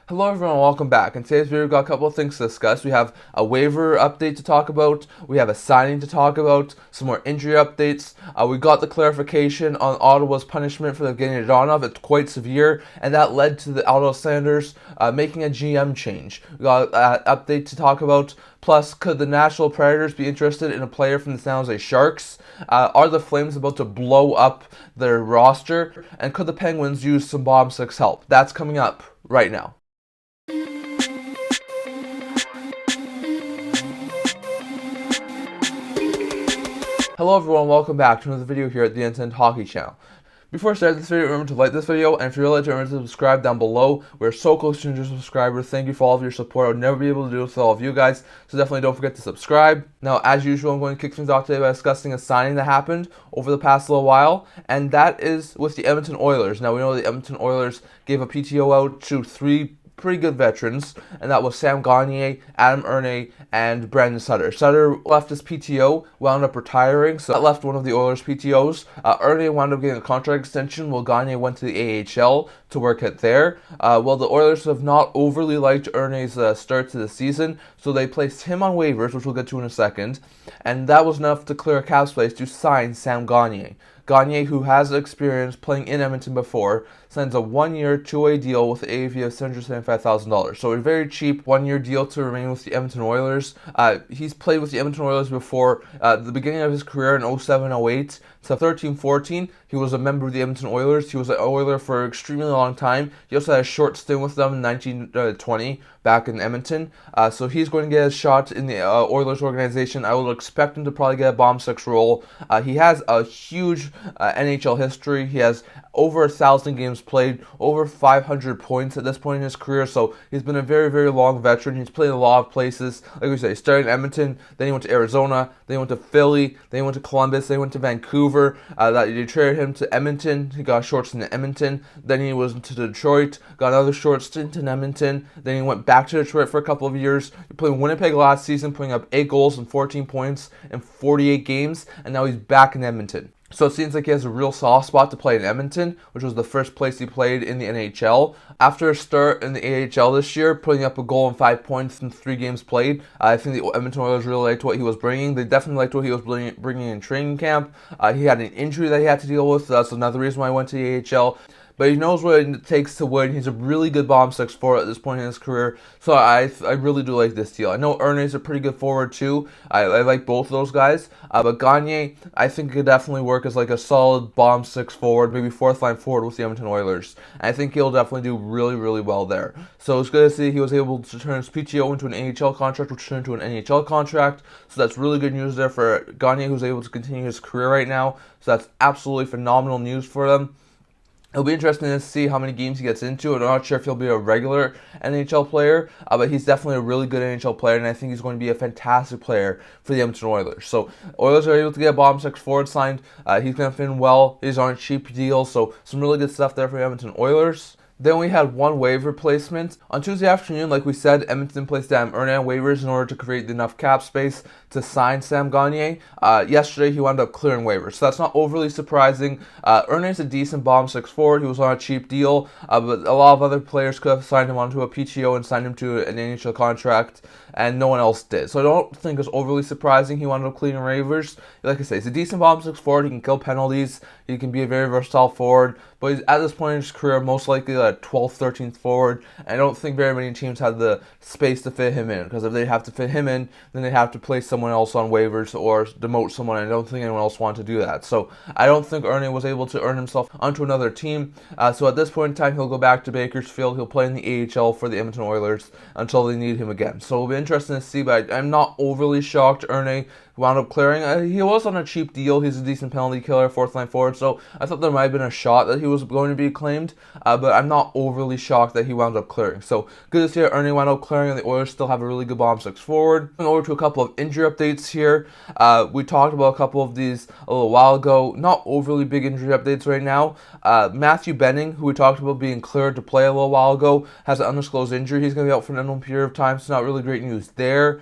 Hello everyone, welcome back. In today's video, we've got a couple of things to discuss. We have a waiver update to talk about, we have a signing to talk about, some more injury updates. We got the clarification on Ottawa's punishment for getting Dadonov. It's quite severe, and that led to the Ottawa Senators making a GM change. We got an update to talk about. Plus, could the Nashville Predators be interested in a player from the San Jose Sharks? Are the Flames about to blow up their roster? And could the Penguins use some bottom six help? That's coming up right now. Hello everyone, welcome back to another video here at the Edmonton Hockey Channel. Before I start this video, remember to like this video, and if you're related, remember to subscribe down below. We're so close to 100 subscribers. Thank you for all of your support. I would never be able to do this with all of you guys, so definitely don't forget to subscribe. Now, as usual, I'm going to kick things off today by discussing a signing that happened over the past little while, and that is with the Edmonton Oilers. Now, we know the Edmonton Oilers gave a PTO out to three pretty good veterans, and that was Sam Gagner, Adam Erne, and Brandon Sutter. Sutter left his PTO, wound up retiring, so that left one of the Oilers' PTOs. Erne wound up getting a contract extension, while Gagner went to the AHL to work at there. Well, the Oilers have not overly liked Erne's start to the season, so they placed him on waivers, which we'll get to in a second, and that was enough to clear a cap space to sign Sam Gagner. Gagner, who has experience playing in Edmonton before, signs a one-year, two-way deal with an AAV of $775,000. So a very cheap one-year deal to remain with the Edmonton Oilers. He's played with the Edmonton Oilers before the beginning of his career in 07-08 to 13-14. He was a member of the Edmonton Oilers. He was an Oiler for an extremely long time. He also had a short stint with them in 1920 back in Edmonton. So he's going to get a shot in the Oilers organization. I would expect him to probably get a bottom six role. He has a huge NHL history. He has over 1,000 games played, over 500 points at this point in his career, so he's been a very, very long veteran. He's played a lot of places. Like we said, he started in Edmonton, then he went to Arizona, then he went to Philly, then he went to Columbus, then he went to Vancouver. They traded him to Edmonton. He got a short stint in Edmonton. Then he was to Detroit, got another short stint in Edmonton. Then he went back to Detroit for a couple of years. He played in Winnipeg last season, putting up 8 goals and 14 points in 48 games, and now he's back in Edmonton. So it seems like he has a real soft spot to play in Edmonton, which was the first place he played in the NHL. After a start in the AHL this year, putting up a goal and 5 points in 3 games played, I think the Edmonton Oilers really liked what he was bringing. They definitely liked what he was bringing in training camp. He had an injury that he had to deal with. That's another reason why he went to the AHL. But he knows what it takes to win. He's a really good bottom six forward at this point in his career. So I really do like this deal. I know Erne's a pretty good forward too. I like both of those guys. But Gagner, I think could definitely work as like a solid bottom six forward, maybe fourth line forward with the Edmonton Oilers. And I think he'll definitely do really, really well there. So it's good to see he was able to turn his PTO into an AHL contract, which turned into an NHL contract. So that's really good news there for Gagner, who's able to continue his career right now. So that's absolutely phenomenal news for them. It'll be interesting to see how many games he gets into. I'm not sure if he'll be a regular NHL player, but he's definitely a really good NHL player, and I think he's going to be a fantastic player for the Edmonton Oilers. So Oilers are able to get a bottom six forward signed. He's going to fit in well. He's on a cheap deal, so some really good stuff there for the Edmonton Oilers. Then we had one waiver placement. On Tuesday afternoon, like we said, Edmonton placed Adam Erne on waivers in order to create enough cap space to sign Sam Gagner. Yesterday, he wound up clearing waivers, so that's not overly surprising. Erne is a decent bottom six forward. He was on a cheap deal, but a lot of other players could have signed him onto a PTO and signed him to an NHL contract, and no one else did. So I don't think it's overly surprising he wound up clearing waivers. Like I say, he's a decent bottom six forward. He can kill penalties. He can be a very versatile forward, but he's at this point in his career most likely a 12th, 13th forward. And I don't think very many teams have the space to fit him in, because if they have to fit him in, then they have to place someone else on waivers or demote someone, and I don't think anyone else wanted to do that. So I don't think Erne was able to earn himself onto another team. So at this point in time, he'll go back to Bakersfield. He'll play in the AHL for the Edmonton Oilers until they need him again. So it'll be interesting to see, but I'm not overly shocked Erne wound up clearing. He was on a cheap deal. He's a decent penalty killer, fourth line forward, so I thought there might have been a shot that he was going to be claimed, but I'm not overly shocked that he wound up clearing. So good to see Erne wound up clearing, and the Oilers still have a really good bottom six forward. Going over to a couple of injury updates here. We talked about a couple of these a little while ago. Not overly big injury updates right now. Matthew Benning, who we talked about being cleared to play a little while ago, has an undisclosed injury. He's going to be out for an unknown period of time, so not really great news there.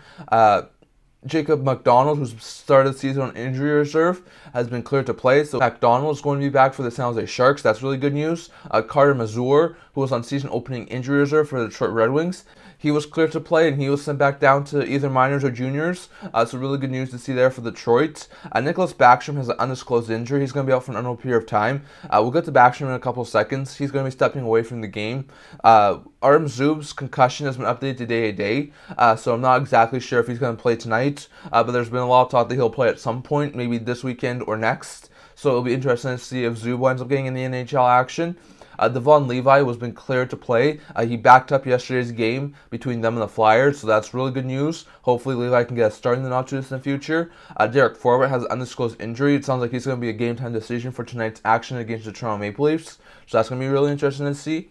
Jacob McDonald, who's started the season on injury reserve, has been cleared to play. So McDonald is going to be back for the San Jose Sharks. That's really good news. Carter Mazur, who was on season opening injury reserve for the Detroit Red Wings, he was cleared to play, and he was sent back down to either minors or juniors. So really good news to see there for Detroit. Nicholas Backstrom has an undisclosed injury. He's going to be out for an unknown period of time. We'll get to Backstrom in a couple of seconds. He's going to be stepping away from the game. Artem Zub's concussion has been updated today, so I'm not exactly sure if he's going to play tonight. But there's been a lot of talk that he'll play at some point, maybe this weekend or next. So it'll be interesting to see if Zub ends up getting in the NHL action. Devon Levi was been cleared to play. He backed up yesterday's game between them and the Flyers, so that's really good news. Hopefully Levi can get a start in the not-too-distant future. Derek Forbort has an undisclosed injury. It sounds like he's going to be a game-time decision for tonight's action against the Toronto Maple Leafs, so that's going to be really interesting to see.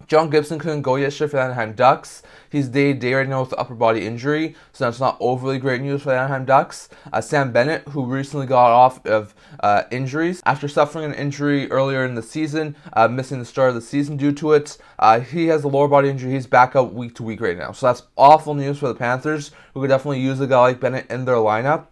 John Gibson couldn't go yesterday for the Anaheim Ducks. He's day-to-day right now with the upper body injury, so that's not overly great news for the Anaheim Ducks. Sam Bennett, who recently got off of injuries after suffering an injury earlier in the season, missing the start of the season due to it. He has a lower body injury. He's back out week to week right now, so that's awful news for the Panthers, who could definitely use a guy like Bennett in their lineup.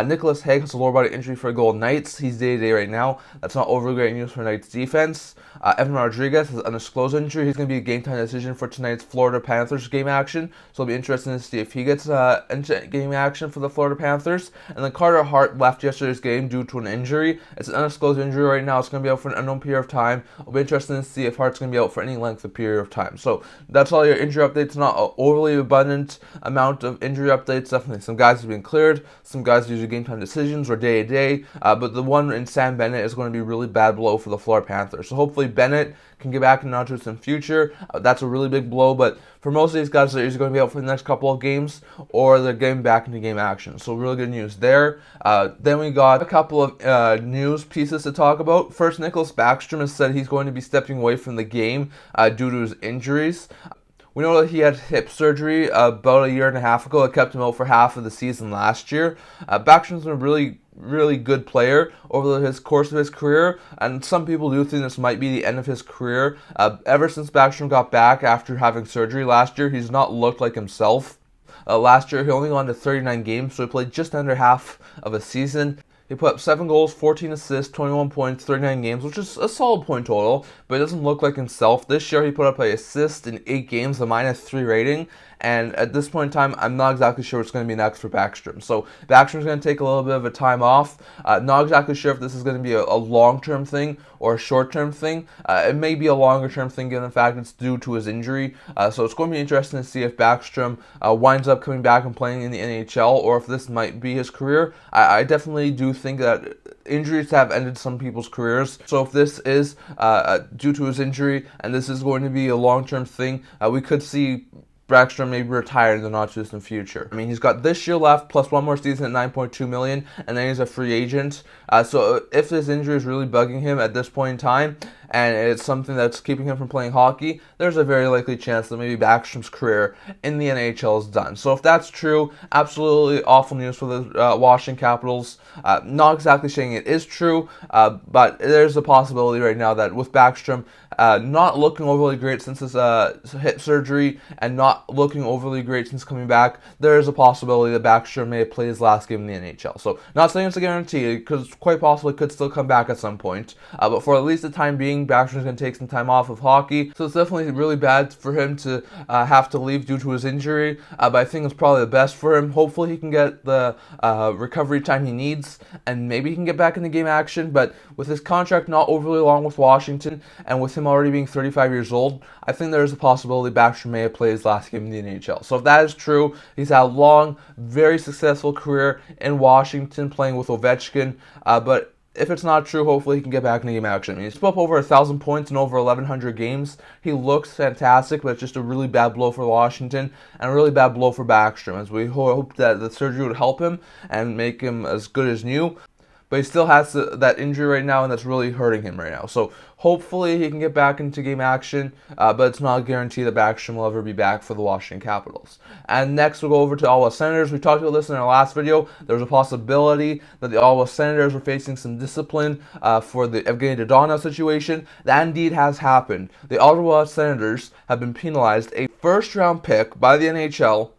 Nicholas Hague has a lower body injury for Golden Knights. He's day-to-day right now. That's not overly great news for Knights defense. Evan Rodriguez has an undisclosed injury. He's going to be a game-time decision for tonight's Florida Panthers game action, so it'll be interesting to see if he gets into game action for the Florida Panthers. And then Carter Hart left yesterday's game due to an injury. It's an undisclosed injury right now. It's going to be out for an unknown period of time. It'll be interesting to see if Hart's going to be out for any length of period of time. So that's all your injury updates. Not an overly abundant amount of injury updates. Definitely some guys have been cleared. Some guys usually game-time decisions or day-to-day. But the one in Sam Bennett is going to be a really bad blow for the Florida Panthers. So hopefully Bennett can get back in the not-too-distant future. That's a really big blow, but for most of these guys, they're either going to be out for the next couple of games or they're getting back into game action. So really good news there. Then we got a couple of news pieces to talk about. First, Nicholas Backstrom has said he's going to be stepping away from the game due to his injuries. We know that he had hip surgery about a year and a half ago. It kept him out for half of the season last year. Backstrom's been a really good player over his course of his career, and some people do think this might be the end of his career. Ever since Backstrom got back after having surgery last year, he's not looked like himself. Last year, he only went to 39 games, so he played just under half of a season. He put up 7 goals, 14 assists, 21 points, 39 games, which is a solid point total, but it doesn't look like himself. This year, he put up an assist in 8 games, a -3 rating, and at this point in time, I'm not exactly sure what's going to be next for Backstrom. So Backstrom's going to take a little bit of a time off. Not exactly sure if this is going to be a long-term thing or a short-term thing. It may be a longer-term thing given the fact it's due to his injury. So it's going to be interesting to see if Backstrom winds up coming back and playing in the NHL, or if this might be his career. I definitely do think that injuries have ended some people's careers. So if this is due to his injury and this is going to be a long-term thing, we could see Backstrom maybe retire in the not-too-distant future. I mean, he's got this year left, plus one more season at $9.2 million, and then he's a free agent. So if this injury is really bugging him at this point in time, and it's something that's keeping him from playing hockey, there's a very likely chance that maybe Backstrom's career in the NHL is done. So if that's true, absolutely awful news for the Washington Capitals. Not exactly saying it is true, but there's a possibility right now that with Backstrom not looking overly great since his hip surgery and not looking overly great since coming back, there is a possibility that Backstrom may play his last game in the NHL. So not saying it's a guarantee, because quite possibly could still come back at some point. But for at least the time being, Backstrom's going to take some time off of hockey. So it's definitely really bad for him to have to leave due to his injury. But I think it's probably the best for him. Hopefully he can get the recovery time he needs, and maybe he can get back into game action. But with his contract not overly long with Washington, and with him already being 35 years old, I think there is a possibility Backstrom may have played his last game in the NHL. So if that is true, he's had a long, very successful career in Washington playing with Ovechkin. But if it's not true, hopefully he can get back into game action. I mean, he's put up over 1,000 points in over 1,100 games. He looks fantastic, but it's just a really bad blow for Washington and a really bad blow for Backstrom, as we hope that the surgery would help him and make him as good as new. But he still has that injury right now, and that's really hurting him right now. So hopefully he can get back into game action, but it's not a guarantee that Backstrom will ever be back for the Washington Capitals. And next we'll go over to Ottawa Senators. We talked about this in our last video. There was a possibility that the Ottawa Senators were facing some discipline for the Evgeny Dadonov situation. That indeed has happened. The Ottawa Senators have been penalized a first-round pick by the NHL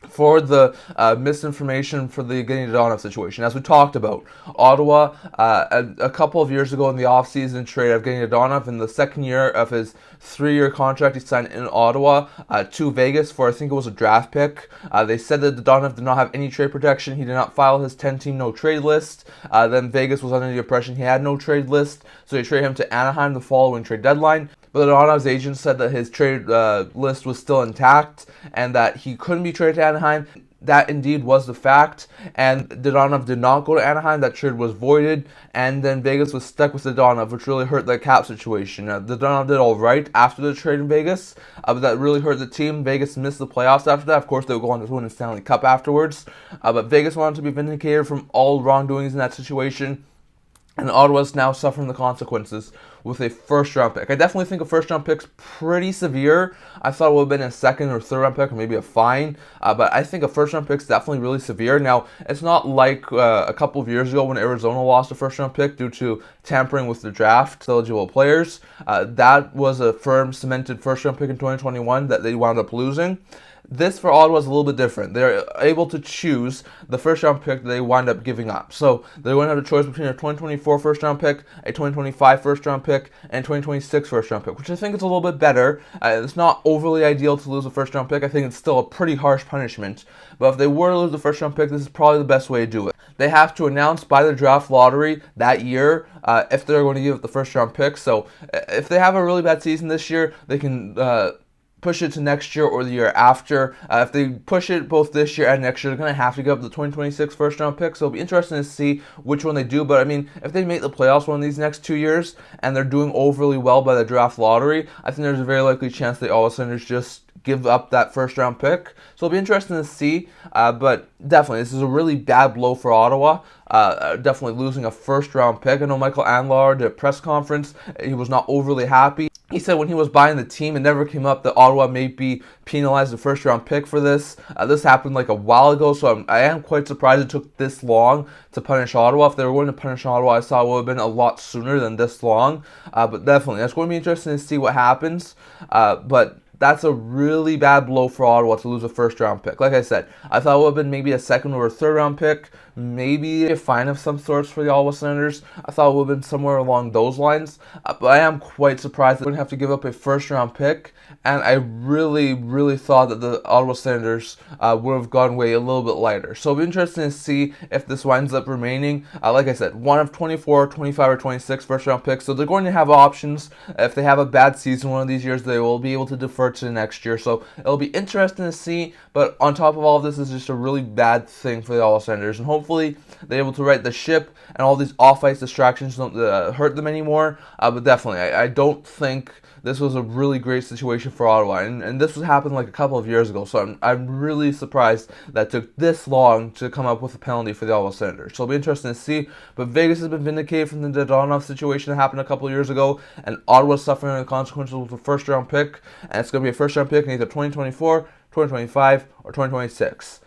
for the misinformation for the getting Dadonov situation. As we talked about, Ottawa, a couple of years ago in the offseason trade of getting Dadonov in the second year of his 3-year contract he signed in Ottawa to Vegas for, I think it was a draft pick. They said that Dadonov did not have any trade protection. He did not file his 10-team no-trade list. Then Vegas was under the impression he had no trade list, so they traded him to Anaheim the following trade deadline. But Dadonov's agent said that his trade list was still intact and that he couldn't be traded to Anaheim. That indeed was the fact, and Dadonov did not go to Anaheim. That trade was voided, and then Vegas was stuck with Dadonov, which really hurt the cap situation. Dadonov did all right after the trade in Vegas, but that really hurt the team. Vegas missed the playoffs after that. Of course, they would go on to win the Stanley Cup afterwards, but Vegas wanted to be vindicated from all wrongdoings in that situation. And Ottawa's now suffering the consequences with a first-round pick. I definitely think a first-round pick's pretty severe. I thought it would have been a second or third-round pick or maybe a fine. But I think a first-round pick's definitely really severe. Now, it's not like a couple of years ago when Arizona lost a first-round pick due to tampering with the draft eligible players. That was a firm, cemented first-round pick in 2021 that they wound up losing. This for Ottawa is a little bit different. They're able to choose the first-round pick that they wind up giving up. So they're going to have a choice between a 2024 first-round pick, a 2025 first-round pick, and a 2026 first-round pick, which I think is a little bit better. It's not overly ideal to lose a first-round pick. I think it's still a pretty harsh punishment. But if they were to lose the first-round pick, this is probably the best way to do it. They have to announce by the draft lottery that year if they're going to give up the first-round pick. So if they have a really bad season this year, they can push it to next year or the year after. If they push it both this year and next year, they're going to have to give up the 2026 first-round pick. So it'll be interesting to see which one they do. But, I mean, if they make the playoffs one of these next 2 years and they're doing overly well by the draft lottery, I think there's a very likely chance the Ottawa Senators just give up that first-round pick. So it'll be interesting to see. But definitely, this is a really bad blow for Ottawa. Definitely losing a first-round pick. I know Michael Andlauer did a press conference. He was not overly happy. He said when he was buying the team, it never came up that Ottawa may be penalized a first-round pick for this. This happened like a while ago, so I am quite surprised it took this long to punish Ottawa. If they were going to punish Ottawa, I saw it would have been a lot sooner than this long. But definitely, that's going to be interesting to see what happens. But that's a really bad blow for Ottawa to lose a first-round pick. Like I said, I thought it would have been maybe a second or a third-round pick, maybe a fine of some sorts for the Ottawa Senators. I thought it would have been somewhere along those lines. But I am quite surprised that they wouldn't have to give up a first-round pick. And I really, really thought that the Ottawa Senators would have gone away a little bit lighter. So it'll be interesting to see if this winds up remaining. Like I said, one of 24, 25, or 26 first-round picks. So they're going to have options. If they have a bad season one of these years, they will be able to defer to the next year. So it'll be interesting to see. But on top of all of this is just a really bad thing for the Ottawa Senators. And hopefully they're able to right the ship and all these off-ice distractions don't hurt them anymore. But definitely, I don't think this was a really great situation for Ottawa, and this was happened like a couple of years ago, so I'm really surprised that it took this long to come up with a penalty for the Ottawa Senators. So it'll be interesting to see, but Vegas has been vindicated from the Dadonov situation that happened a couple of years ago, and Ottawa's suffering the consequences with a first-round pick, and it's going to be a first-round pick in either 2024, 2025, or 2026.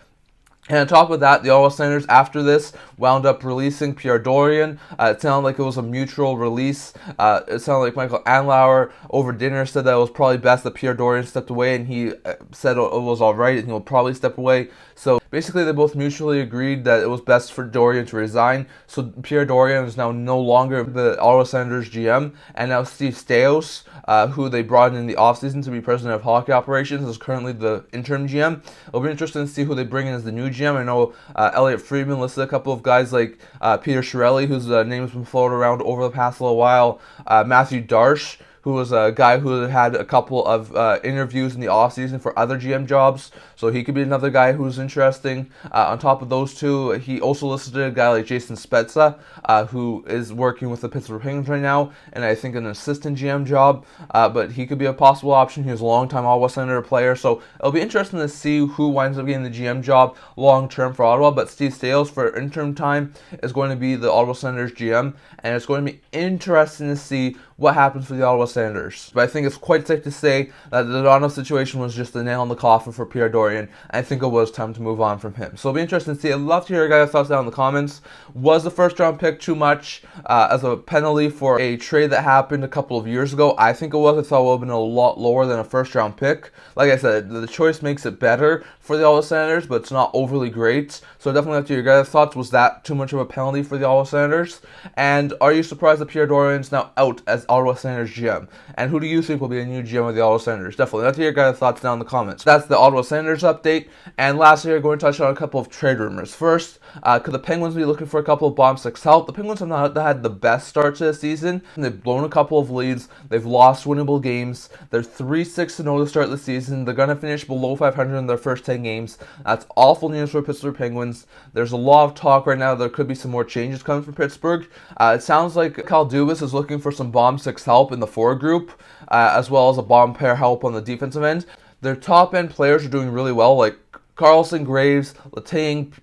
And on top of that, the Ottawa Senators, after this, wound up releasing Pierre Dorion. It sounded like it was a mutual release. It sounded like Michael Andlauer over dinner said that it was probably best that Pierre Dorion stepped away, and he said it was all right, and he'll probably step away. So basically, they both mutually agreed that it was best for Dorion to resign. So Pierre Dorion is now no longer the Ottawa Senators GM, and now Steve Staios, who they brought in the offseason to be president of hockey operations, is currently the interim GM. It'll be interesting to see who they bring in as the new GM. I know Elliot Friedman listed a couple of guys like Peter Chiarelli, whose name has been floated around over the past little while, Matthew Darche, who was a guy who had a couple of interviews in the offseason for other GM jobs, so he could be another guy who's interesting. On top of those two, he also listed a guy like Jason Spezza, who is working with the Pittsburgh Penguins right now, and I think an assistant GM job, but he could be a possible option. He was a long-time Ottawa Senator player, so it'll be interesting to see who winds up getting the GM job long-term for Ottawa, but Steve Staios for interim time is going to be the Ottawa Senators GM, and it's going to be interesting to see what happens for the Ottawa Senators. But I think it's quite safe to say that the Dadonov situation was just the nail in the coffin for Pierre Dorion, and I think it was time to move on from him. So it'll be interesting to see. I'd love to hear your guys' thoughts down in the comments. Was the first round pick too much as a penalty for a trade that happened a couple of years ago? I think it was. I thought it would have been a lot lower than a first round pick. Like I said, the choice makes it better for the Ottawa Senators, but it's not overly great. So definitely up to your guys' thoughts. Was that too much of a penalty for the Ottawa Senators? And are you surprised that Pierre Dorion is now out as Ottawa Senators GM? And who do you think will be a new GM of the Ottawa Senators? Definitely up to your guys' thoughts down in the comments. That's the Ottawa Senators update. And lastly, we're going to touch on a couple of trade rumors. First, could the Penguins be looking for a couple of bottom six help? The Penguins have not had the best start to the season. They've blown a couple of leads. They've lost winnable games. They're 3-6-0 to start the season. They're going to finish below 500 in their first 10 games. That's awful news for Pittsburgh Penguins. There's a lot of talk right now there could be some more changes coming from Pittsburgh. It sounds like Kyle Dubas is looking for some bottom six help in the forward group, as well as a bottom pair help on the defensive end. Their top end players are doing really well, like Carlson, Graves, Letang,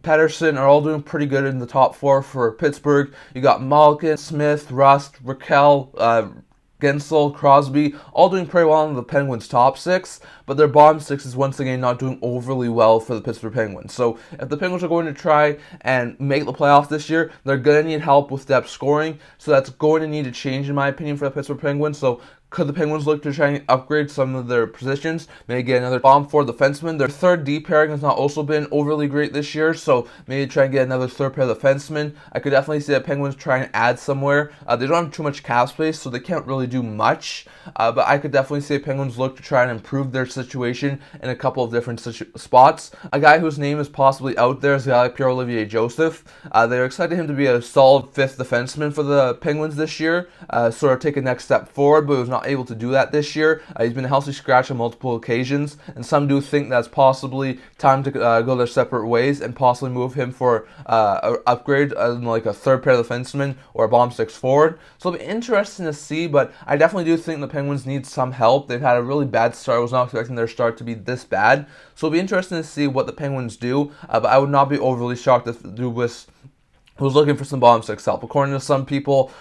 Pettersson are all doing pretty good in the top four for Pittsburgh. You got Malkin, Smith, Rust, Raquel, Gensel, Crosby, all doing pretty well in the Penguins' top six, but their bottom six is once again not doing overly well for the Pittsburgh Penguins. So if the Penguins are going to try and make the playoffs this year, they're going to need help with depth scoring, so that's going to need to change, in my opinion, for the Pittsburgh Penguins. So could the Penguins look to try and upgrade some of their positions? Maybe get another bottom four defenseman. Their third D pairing has not also been overly great this year, so maybe try and get another third pair defenseman. I could definitely see the Penguins try and add somewhere. They don't have too much cap space, so they can't really do much, but I could definitely see the Penguins look to try and improve their situation in a couple of different spots. A guy whose name is possibly out there is a guy like Pierre-Olivier Joseph. They're excited him to be a solid fifth defenseman for the Penguins this year, sort of take a next step forward, but he was not able to do that this year. He's been a healthy scratch on multiple occasions, and some do think that's possibly time to go their separate ways and possibly move him for an upgrade like a third pair defenseman or a bottom six forward. So it'll be interesting to see, but I definitely do think the Penguins need some help. They've had a really bad start. I was not expecting their start to be this bad. So it'll be interesting to see what the Penguins do, but I would not be overly shocked if Dubas who's looking for some bottom six help. According to some people,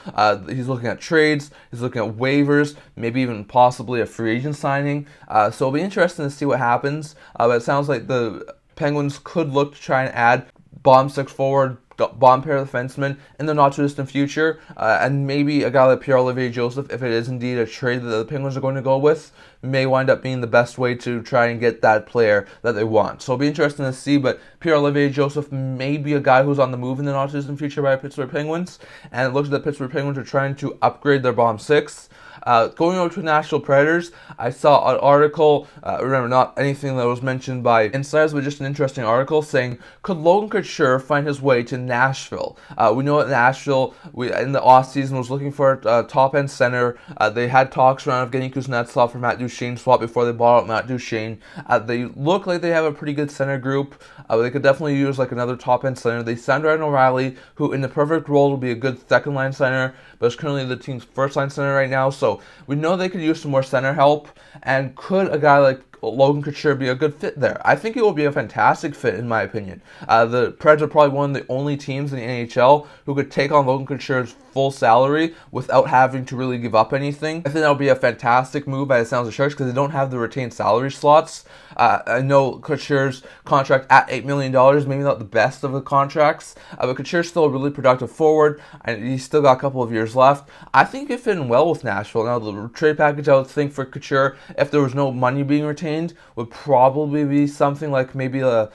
he's looking at trades, he's looking at waivers, maybe even possibly a free agent signing. So it'll be interesting to see what happens. But it sounds like the Penguins could look to try and add bottom six forward, bottom pair defenseman in the not too distant future, and maybe a guy like Pierre-Olivier Joseph, if it is indeed a trade that the Penguins are going to go with, may wind up being the best way to try and get that player that they want. So it'll be interesting to see, but Pierre-Olivier Joseph may be a guy who's on the move in the not too distant future by Pittsburgh Penguins, and it looks like the Pittsburgh Penguins are trying to upgrade their bottom six. Going over to Nashville Predators, I saw an article, remember not anything that was mentioned by insiders, but just an interesting article saying, could Logan Couture find his way to Nashville? We know that Nashville, in the offseason, was looking for a top-end center. They had talks around Evgeny Kuznetsov for Matt Duchene's swap before they bought out Matt Duchene. They look like they have a pretty good center group. They could definitely use like another top-end center. They signed Ryan O'Reilly, who in the perfect role will be a good second-line center, but is currently the team's first-line center right now. So we know they could use some more center help, and could a guy like Logan Couture be a good fit there? I think it will be a fantastic fit, in my opinion. The Preds are probably one of the only teams in the NHL who could take on Logan Couture's full salary without having to really give up anything. I think that would be a fantastic move by the sounds of Sharks, because they don't have the retained salary slots. I know Couture's contract at $8 million, maybe not the best of the contracts, but Couture's still a really productive forward, and he's still got a couple of years left. I think he'd fit in well with Nashville. Now, the trade package, I would think, for Couture, if there was no money being retained, would probably be something like maybe a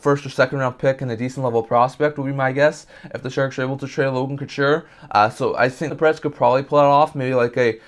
first or second round pick and a decent level prospect would be my guess, if the Sharks are able to trade Logan Couture. So I think the Preds could probably pull it off, maybe like a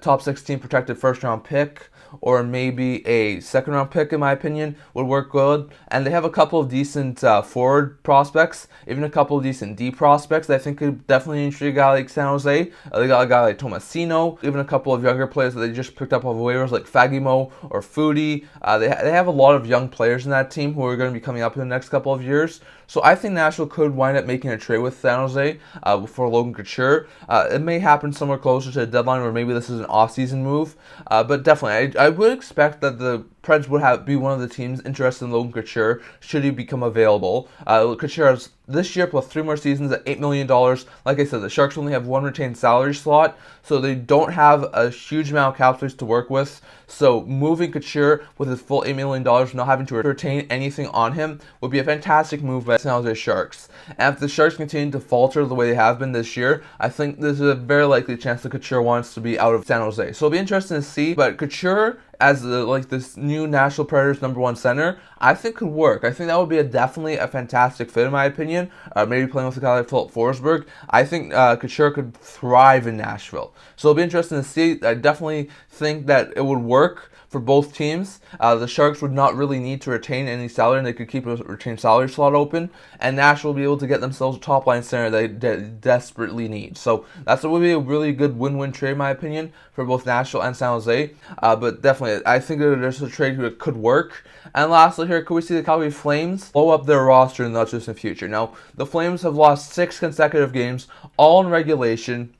top 16 protected first round pick, or maybe a second round pick, in my opinion, would work good. And they have a couple of decent forward prospects, even a couple of decent D prospects that I think could definitely intrigue a guy like San Jose. They got a guy like Tomasino, even a couple of younger players that they just picked up off waivers like Fagimo or Foodie. They have a lot of young players in that team who are going to be coming up in the next couple of years. So I think Nashville could wind up making a trade with San Jose for Logan Couture. It may happen somewhere closer to the deadline, or maybe this is an off-season move. But definitely, I would expect that the Preds would be one of the teams interested in Logan Couture should he become available. Couture has this year plus 3 more seasons at $8 million. Like I said, the Sharks only have 1 retained salary slot, so they don't have a huge amount of cap space to work with. So moving Couture with his full $8 million, not having to retain anything on him, would be a fantastic move by the San Jose Sharks. And if the Sharks continue to falter the way they have been this year, I think there's a very likely chance that Couture wants to be out of San Jose. So it'll be interesting to see. But Couture, as this new Nashville Predators #1 center, I think could work. I think that would be definitely a fantastic fit in my opinion. Maybe playing with a guy like Philip Forsberg. I think Couture could thrive in Nashville. So it'll be interesting to see. I definitely think that it would work for both teams. The Sharks would not really need to retain any salary, and they could keep a retained salary slot open. And Nashville will be able to get themselves a top-line center they desperately need. So that would be a really good win-win trade, in my opinion, for both Nashville and San Jose. But definitely, I think that there's a trade that could work. And lastly here, could we see the Calgary Flames blow up their roster in the not-distant future? Now, the Flames have lost 6 consecutive games, all in regulation.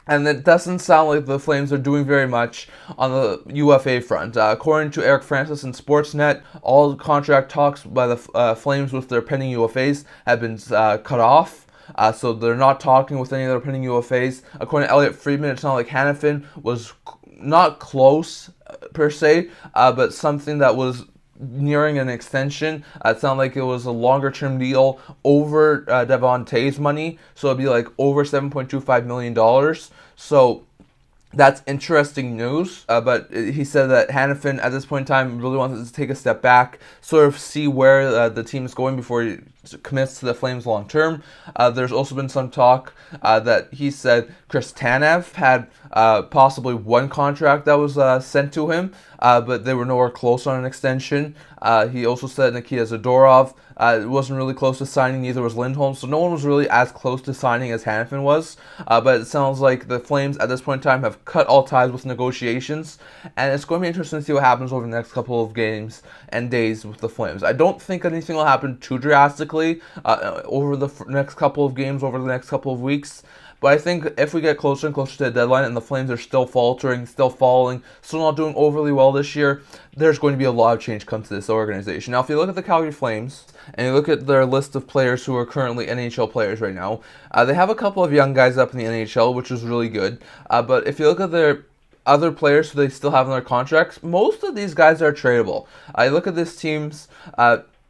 And it doesn't sound like the Flames are doing very much on the UFA front. According to Eric Francis in Sportsnet, all the contract talks by the Flames with their pending UFAs have been cut off. So they're not talking with any of their pending UFAs. According to Elliot Friedman, it's not like Hanifin was not close per se, but something that was nearing an extension. It sounded like it was a longer term deal over Devon Toews money, so it'd be like over $7.25 million. So that's interesting news, but he said that Hanifin at this point in time really wants to take a step back, sort of see where the team is going before he commits to the Flames long term. There's also been some talk that he said Chris Tanev had possibly one contract that was sent to him, but they were nowhere close on an extension. He also said Nikita Zadorov wasn't really close to signing, neither was Lindholm, so no one was really as close to signing as Hanifin was. But it sounds like the Flames at this point in time have cut all ties with negotiations, and it's going to be interesting to see what happens over the next couple of games and days with the Flames. I don't think anything will happen too drastically over the next couple of games, over the next couple of weeks. But I think if we get closer and closer to the deadline and the Flames are still faltering, still falling, still not doing overly well this year, there's going to be a lot of change come to this organization. Now, if you look at the Calgary Flames and you look at their list of players who are currently NHL players right now, they have a couple of young guys up in the NHL, which is really good. But if you look at their other players who they still have in their contracts, most of these guys are tradable. I look at this team's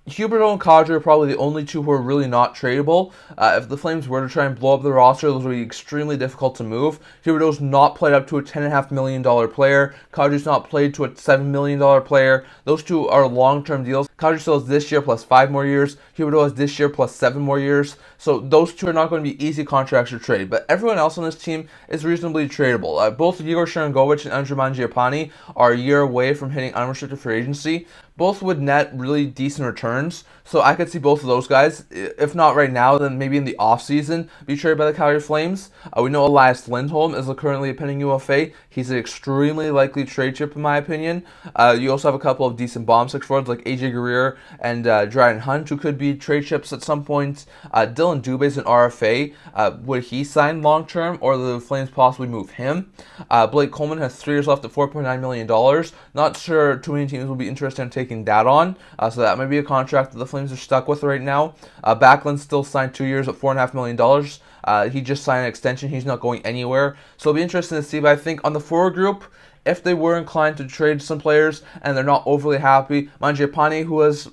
Huberdeau and Couture are probably the only two who are really not tradable. If the Flames were to try and blow up the roster, those would be extremely difficult to move. Huberdeau's not played up to a $10.5 million player. Couture's not played to a $7 million player. Those two are long-term deals. Couture still has this year plus 5 more years. Huberdeau has this year plus 7 more years. So those two are not going to be easy contracts to trade. But everyone else on this team is reasonably tradable. Both Igor Sharangovich and Andrew Mangiapane are a year away from hitting unrestricted free agency. Both would net really decent returns, so I could see both of those guys, if not right now, then maybe in the offseason, be traded by the Calgary Flames. We know Elias Lindholm is currently a pending UFA. He's an extremely likely trade chip, in my opinion. You also have a couple of decent bomb six forwards like AJ Guerrier and Dryden Hunt, who could be trade chips at some point. Dylan Dubé is an RFA. Would he sign long-term, or the Flames possibly move him? Blake Coleman has 3 years left at $4.9 million. Not sure too many teams will be interested in taking that on, so that might be a contract that the Flames are stuck with right now. Backlund still signed 2 years at $4.5 million. He just signed an extension. He's not going anywhere, so it'll be interesting to see. But I think on the forward group, if they were inclined to trade some players and they're not overly happy, Mangiapane, who has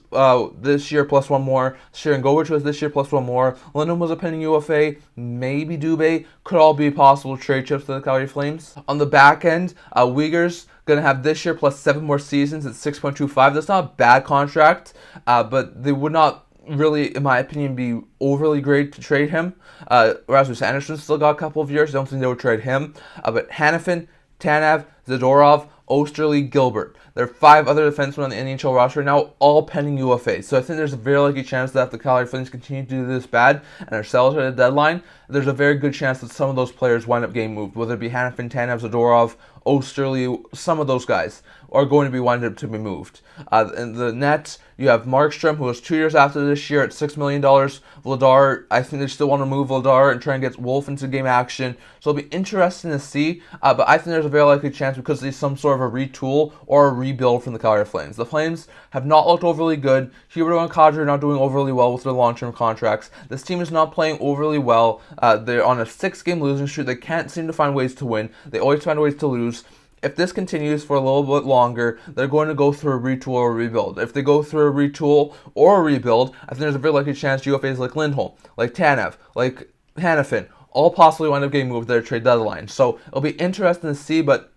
this year plus 1 more, Sharangovich was this year plus 1 more, Lindholm was a pending UFA, maybe Dubé, could all be possible trade chips to the Calgary Flames. On the back end, Uyghur's going to have this year plus 7 more seasons at $6.25. That's not a bad contract, but they would not really, in my opinion, be overly great to trade him. Rasmus Andersson still got a couple of years. I don't think they would trade him. But Hanifin, Tanev, Zadorov, Osterley, Gilbert. There are 5 other defensemen on the NHL roster right now, all pending UFAs. So I think there's a very likely chance that if the Calgary Flames continue to do this bad and are sellers at the deadline, there's a very good chance that some of those players wind up getting moved, whether it be Hanifin, Tanev, Zadorov, Osterley, some of those guys. are going to be winded up to be moved. In the Nets, you have Markstrom, who was 2 years after this year at $6 million. Vladar, I think they still want to move Vladar and try and get Wolf into game action. So it'll be interesting to see. But I think there's a very likely chance because there's some sort of a retool or a rebuild from the Calgary Flames. The Flames have not looked overly good. Huberdeau and Couture are not doing overly well with their long-term contracts. This team is not playing overly well. They're on a 6-game losing streak. They can't seem to find ways to win. They always find ways to lose. If this continues for a little bit longer, they're going to go through a retool or a rebuild. If they go through a retool or a rebuild, I think there's a very likely chance UFAs like Lindholm, like Tanev, like Hanifin, all possibly wind up getting moved at their trade deadline. So it'll be interesting to see, but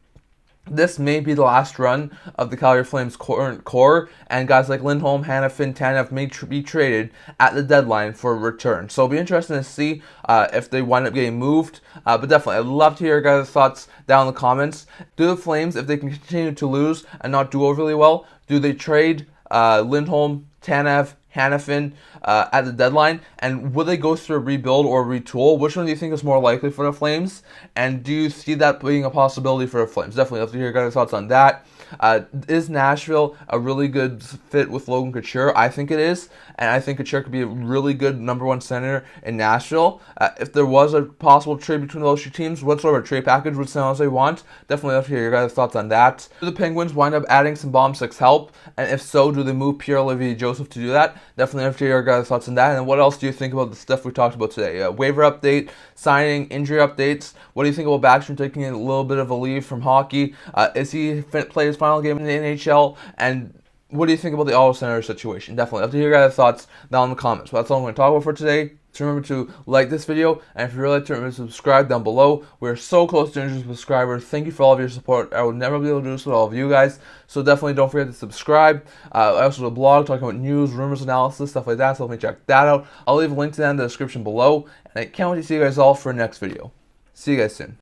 this may be the last run of the Calgary Flames core, and guys like Lindholm, Hanifin, Tanev may be traded at the deadline for a return. So it'll be interesting to see if they wind up getting moved. But definitely, I'd love to hear your guys' thoughts down in the comments. Do the Flames, if they can continue to lose and not do overly well, do they trade Lindholm, Tanev, Hanifin at the deadline, and will they go through a rebuild or a retool? Which one do you think is more likely for the Flames, and do you see that being a possibility for the Flames? Definitely love to hear your guys' thoughts on that. Is Nashville a really good fit with Logan Couture? I think it is, and I think Couture could be a really good #1 center in Nashville. If there was a possible trade between those two teams, what sort of a trade package would San Jose want? Definitely love to hear your guys' thoughts on that. Do the Penguins wind up adding some bottom six help? And if so, do they move Pierre-Olivier Joseph to do that? Definitely love to hear your guys' thoughts on that. And what else do you think about the stuff we talked about today? Waiver update, signing, injury updates. What do you think about Backstrom taking a little bit of a leave from hockey? Is he play his final game in the NHL? And what do you think about the Ottawa Center situation? Definitely love to hear your guys' thoughts down in the comments. But that's all I'm going to talk about for today. So remember to like this video, and if you really like to, remember to subscribe down below. We're so close to 100 subscribers. Thank you for all of your support. I would never be able to do this without all of you guys. So definitely don't forget to subscribe. I also have a blog talking about news, rumors, analysis, stuff like that. So let me check that out. I'll leave a link to that in the description below. And I can't wait to see you guys all for the next video. See you guys soon.